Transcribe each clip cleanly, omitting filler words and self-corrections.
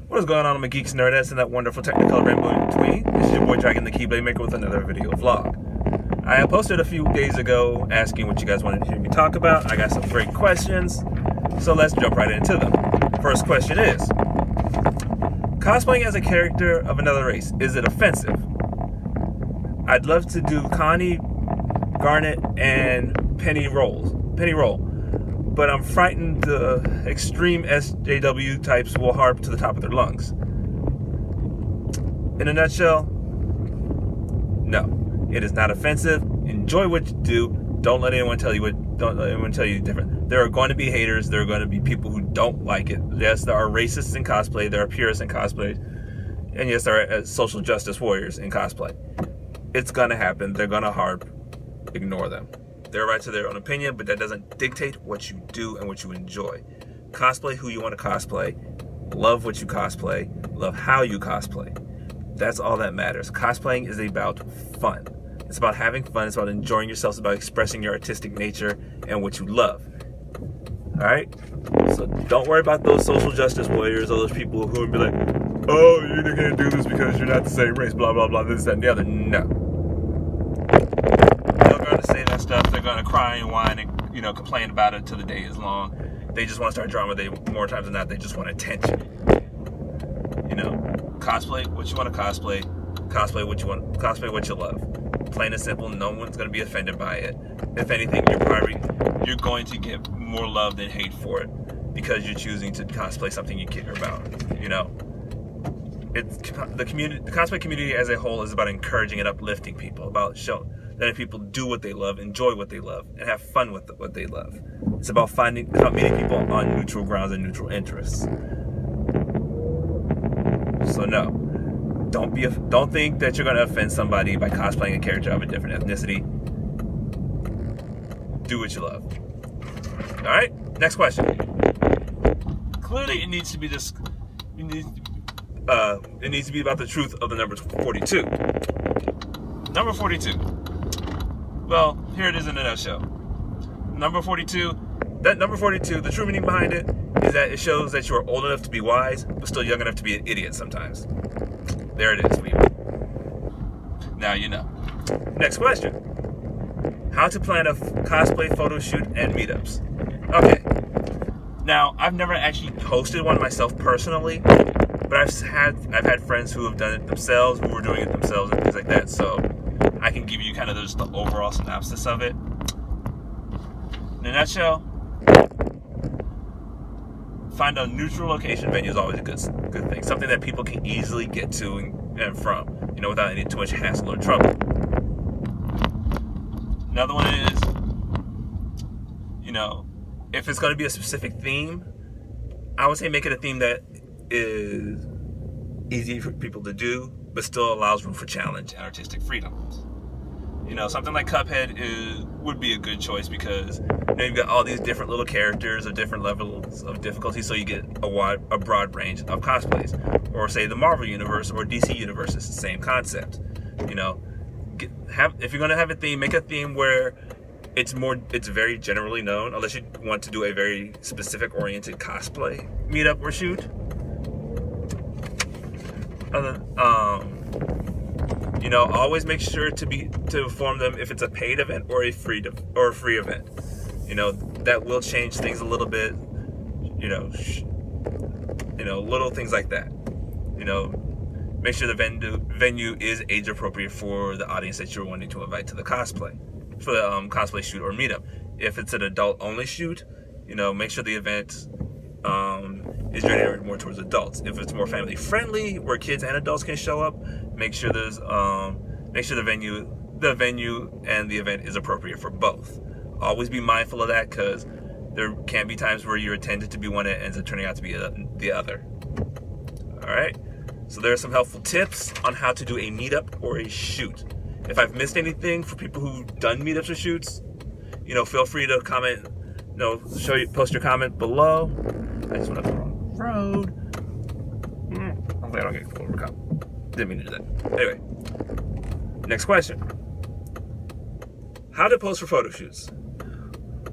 What is going on? I'm a Geeks Nerdess and that wonderful technicolor rainbow in between. This is your boy Dragon the Keyblade Maker with another video vlog. I posted a few days ago asking what you guys wanted to hear me talk about. I got some great questions, so let's jump right into them. First question is, cosplaying as a character of another race, is it offensive? I'd love to do Connie, Garnet, and Penny Roll, but I'm frightened the extreme SJW types will harp to the top of their lungs. In a nutshell, no, it is not offensive. Enjoy what you do. Don't let anyone tell you different. There are going to be haters. There are going to be people who don't like it. Yes, there are racists in cosplay. There are purists in cosplay, and yes, there are social justice warriors in cosplay. It's going to happen. They're going to harp. Ignore them. They're right to their own opinion, but that doesn't dictate what you do and what you enjoy. Cosplay who you want to cosplay. Love what you cosplay. Love how you cosplay. That's all that matters. Cosplaying is about fun. It's about having fun. It's about enjoying yourself. It's about expressing your artistic nature and what you love. Alright? So don't worry about those social justice warriors or those people who would be like, oh, you can't do this because you're not the same race, blah, blah, blah, this, that, and the other. No. They're going to say that stuff. They're going to cry and whine and, complain about it till the day is long. They just want to start drama. More times than not, they just want attention. Cosplay what you want to cosplay. Cosplay what you want. Cosplay what you love. Plain and simple. No one's going to be offended by it. If anything, you're going to get more love than hate for it because you're choosing to cosplay something you care about. It's the cosplay community as a whole is about encouraging and uplifting people, about letting people do what they love, enjoy what they love, and have fun with what they love. It's about meeting people on neutral grounds and neutral interests. So no, don't think that you're going to offend somebody by cosplaying a character of a different ethnicity. Do what you love. All right, next question. Clearly, it needs to be about the truth of the number 42. Number 42. Well, here it is in a nutshell. Number 42. That number 42, the true meaning behind it is that it shows that you are old enough to be wise, but still young enough to be an idiot sometimes. There it is, people. Now you know. Next question. How to plan a cosplay photo shoot and meetups. Okay. Now, I've never actually hosted one myself personally, but I've had friends who have done it themselves, who were doing it themselves and things like that, so I can give you kind of just the overall synopsis of it. In a nutshell, find a neutral location venue is always a good thing. Something that people can easily get to and from, without any too much hassle or trouble. Another one is, if it's going to be a specific theme, I would say make it a theme that is easy for people to do, but still allows room for challenge and artistic freedom. Something like Cuphead would be a good choice because you've got all these different little characters of different levels of difficulty, so you get a broad range of cosplays. Or say the Marvel Universe or DC Universe is the same concept. If you're going to have a theme, make a theme where it's very generally known, unless you want to do a very specific oriented cosplay meetup or shoot. Always make sure to inform them if it's a paid event or a free event. That will change things a little bit. Little things like that. Make sure the venue is age appropriate for the audience that you're wanting to invite to the cosplay, for the cosplay shoot or meetup. If it's an adult only shoot, make sure the event is generated more towards adults. If it's more family friendly, where kids and adults can show up, make sure the venue and the event is appropriate for both. Always be mindful of that because there can be times where you're intended to be one and ends up turning out to be the other. All right. So there are some helpful tips on how to do a meetup or a shoot. If I've missed anything for people who've done meetups or shoots, feel free to comment. Post your comment below. I just went up the wrong road. Hopefully I don't get overcome. Didn't mean to do that. Anyway, next question. How to pose for photo shoots.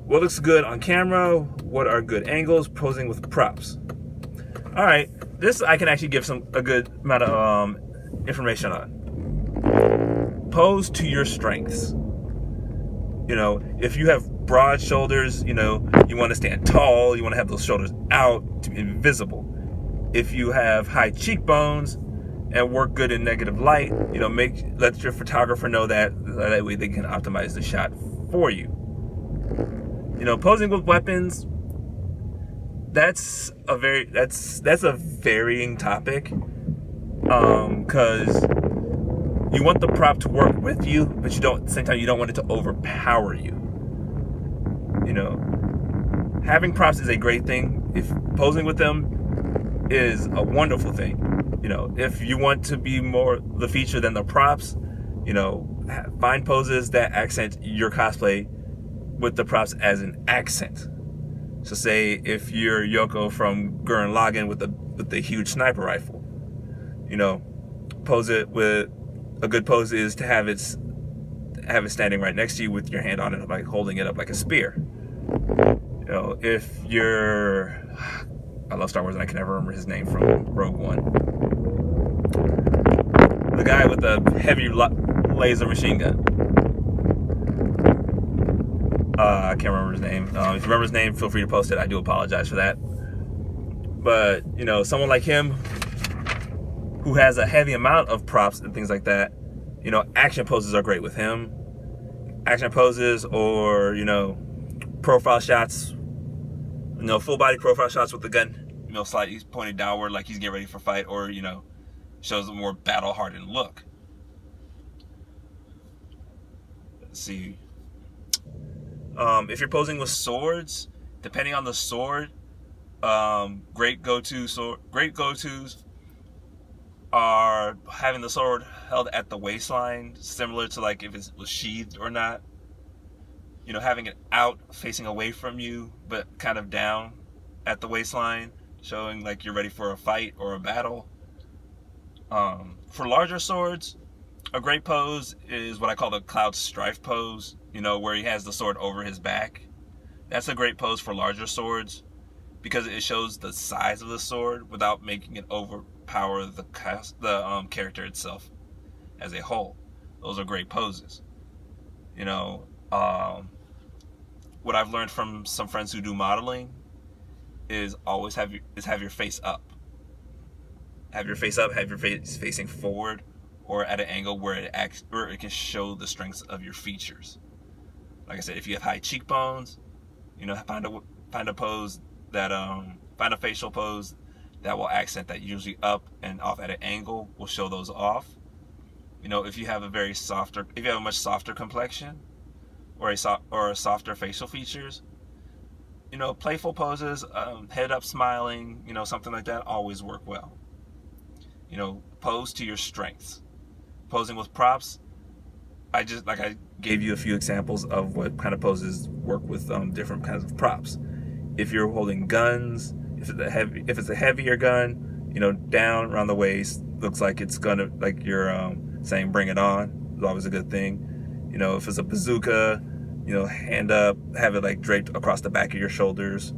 What looks good on camera? What are good angles? Posing with props. All right. this I can actually give a good amount of information on. Pose to your strengths. If you have broad shoulders, you want to stand tall, you want to have those shoulders out to be invisible. If you have high cheekbones and work good in negative light, let your photographer know that way they can optimize the shot for you. Posing with weapons, that's a varying topic, because you want the prop to work with you, but at the same time you don't want it to overpower you. Having props is a great thing. If posing with them is a wonderful thing. If you want to be more the feature than the props, find poses that accent your cosplay with the props as an accent. So say if you're Yoko from Gurren Lagann with the huge sniper rifle, pose it with a good pose is to have it standing right next to you with your hand on it, like holding it up like a spear. If you're, I love Star Wars and I can never remember his name from Rogue One. The guy with the heavy laser machine gun. I can't remember his name. If you remember his name, feel free to post it. I do apologize for that. But, someone like him who has a heavy amount of props and things like that, action poses are great with him. Action poses or, profile shots, full body profile shots with the gun, slightly pointed downward like he's getting ready for fight, or, shows a more battle hardened look. Let's see. If you're posing with swords, depending on the sword, great go-tos are having the sword held at the waistline, similar to like if it was sheathed or not. Having it out facing away from you, but kind of down at the waistline, showing like you're ready for a fight or a battle. For larger swords, a great pose is what I call the Cloud Strife pose, where he has the sword over his back. That's a great pose for larger swords because it shows the size of the sword without making it overpower the character itself as a whole. Those are great poses. What I've learned from some friends who do modeling is always have your face up. Have your face up, have your face facing forward, or at an angle where it can show the strengths of your features. Like I said, if you have high cheekbones, find a pose that find a facial pose that will accent that. Usually up and off at an angle will show those off. If you have a much softer complexion or a softer facial features, playful poses, head up smiling, something like that always work well. Pose to your strengths. Posing with props, I gave you a few examples of what kind of poses work with different kinds of props. If you're holding guns, if it's a heavier gun, down around the waist, looks like it's gonna, like you're saying bring it on, is always a good thing. If it's a bazooka, hand up, have it like draped across the back of your shoulders,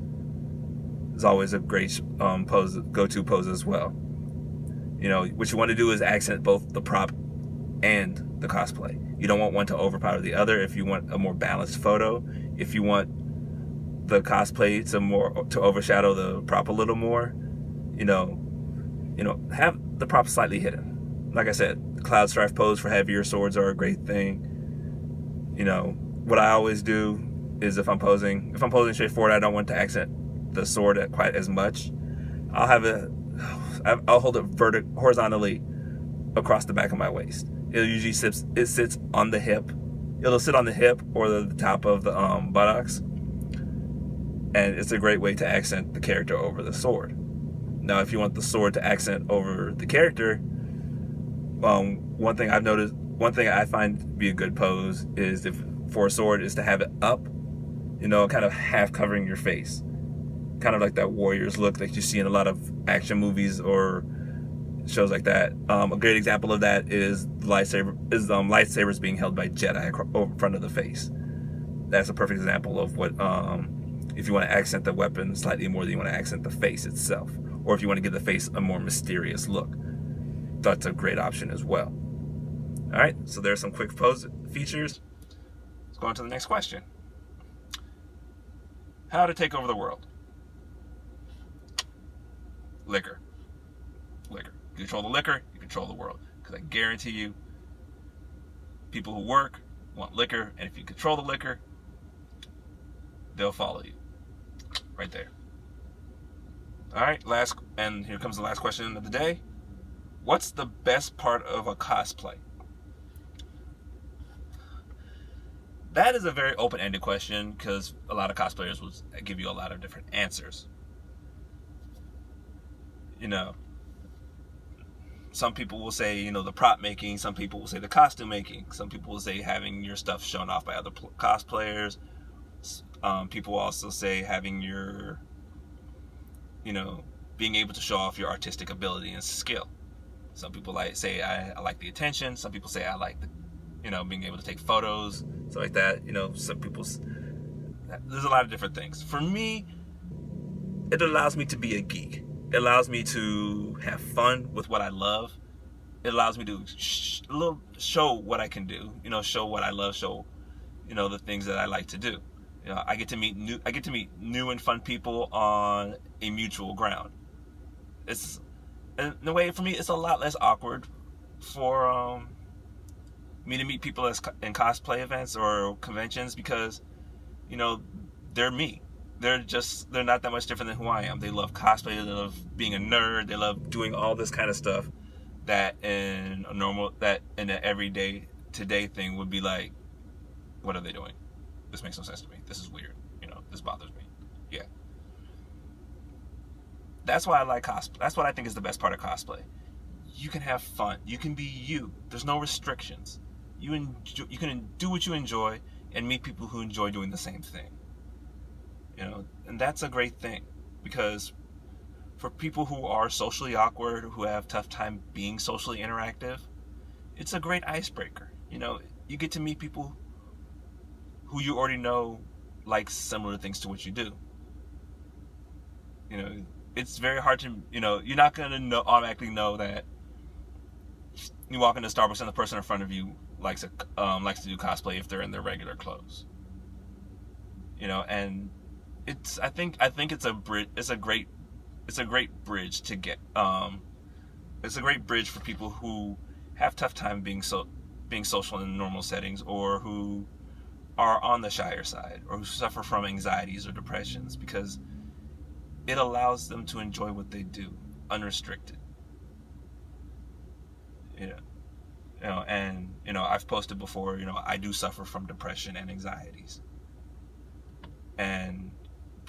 is always a great go-to pose as well. What you want to do is accent both the prop and the cosplay. You don't want one to overpower the other. If you want a more balanced photo, if you want the cosplay to overshadow the prop a little more, have the prop slightly hidden. Like I said, the Cloud Strife pose for heavier swords are a great thing. What I always do is if I'm posing straightforward, I don't want to accent the sword quite as much. I'll hold it horizontally across the back of my waist. It sits on the hip. It'll sit on the hip or the top of the buttocks, and it's a great way to accent the character over the sword. Now, if you want the sword to accent over the character, one thing I find to be a good pose is for a sword is to have it up, kind of half covering your face. Kind of like that warrior's look that you see in a lot of action movies or shows like that. A great example of that is lightsabers being held by Jedi over front of the face. That's a perfect example of what if you want to accent the weapon slightly more than you want to accent the face itself, or if you want to give the face a more mysterious look, that's a great option as well. All right, so there's some quick pose features. Let's go on to the next question. How to take over the world? Liquor. You control the liquor, you control the world. Because I guarantee you, people who work want liquor, and if you control the liquor, they'll follow you. Right there. All right, and here comes the last question of the day. What's the best part of a cosplay? That is a very open-ended question because a lot of cosplayers will give you a lot of different answers. Some people will say, the prop making. Some people will say the costume making. Some people will say having your stuff shown off by other cosplayers. People also say having your, being able to show off your artistic ability and skill. Some people say I like the attention. Some people say I like the, being able to take photos, stuff like that. Some people, there's a lot of different things. For me, it allows me to be a geek. It allows me to have fun with what I love. It allows me to show what I can do. Show what I love. Show, the things that I like to do. I get to meet new and fun people on a mutual ground. In a way, for me, it's a lot less awkward for me to meet people in cosplay events or conventions because, they're me. They're not that much different than who I am. They love cosplay. They love being a nerd. They love doing all this kind of stuff that in an everyday today thing would be like, what are they doing? This makes no sense to me. This is weird. This bothers me. Yeah. That's why I like cosplay. That's what I think is the best part of cosplay. You can have fun. You can be you. There's no restrictions. You can do what you enjoy and meet people who enjoy doing the same thing. And that's a great thing because for people who are socially awkward, who have tough time being socially interactive, it's a great icebreaker. You get to meet people who you already know like similar things to what you do. It's very hard to, you're not going to automatically know that you walk into Starbucks and the person in front of you likes to do cosplay if they're in their regular clothes. And I think it's a bridge. It's a great bridge to get. It's a great bridge for people who have tough time being social in normal settings, or who are on the shyer side, or who suffer from anxieties or depressions, because it allows them to enjoy what they do unrestricted. And I've posted before. I do suffer from depression and anxieties, and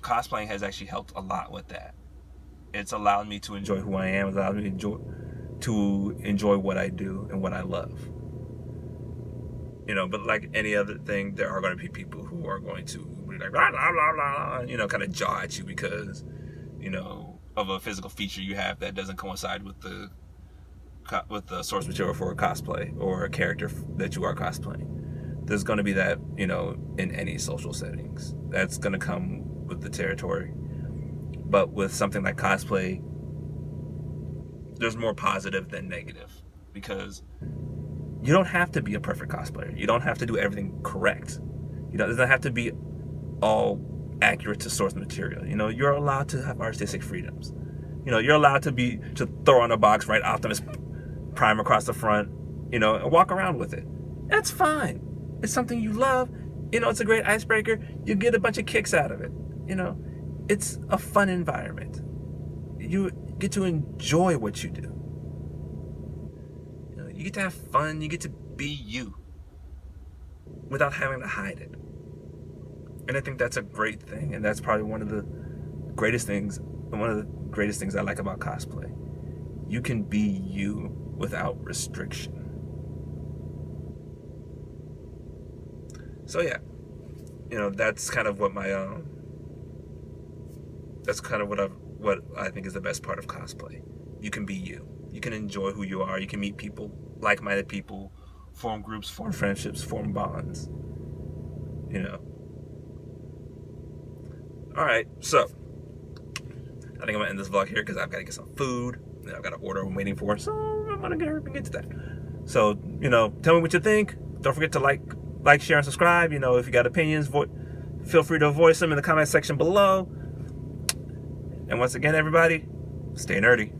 cosplaying has actually helped a lot with that. It's allowed me to enjoy who I am. It's allowed me to enjoy what I do and what I love. But like any other thing, there are going to be people who are going to be like, blah, blah, blah, blah, kind of jaw at you because, of a physical feature you have that doesn't coincide with the source material for a cosplay or a character that you are cosplaying. There's going to be that, in any social settings. That's going to come with the territory. But with something like cosplay, there's more positive than negative, because you don't have to be a perfect cosplayer. You don't have to do everything correct. It doesn't have to be all accurate to source material. You're allowed to have artistic freedoms. You're allowed to throw on a box, write Optimus Prime across the front, and walk around with it. That's fine. It's something you love. It's a great icebreaker. You get a bunch of kicks out of it. It's a fun environment. You get to enjoy what you do. You get to have fun. You get to be you without having to hide it. And I think that's a great thing. And that's probably one of the greatest things I like about cosplay. You can be you without restriction. So yeah, that's kind of what what I think is the best part of cosplay. You can be you. You can enjoy who you are. You can meet people, like-minded people, form groups, form friendships, form bonds. All right, so I think I'm gonna end this vlog here because I've got to get some food. And I've got an order I'm waiting for, so I'm gonna get to that. So, you know, tell me what you think. Don't forget to like, share, and subscribe. You know, if you got opinions, feel free to voice them in the comment section below. And once again, everybody, stay nerdy.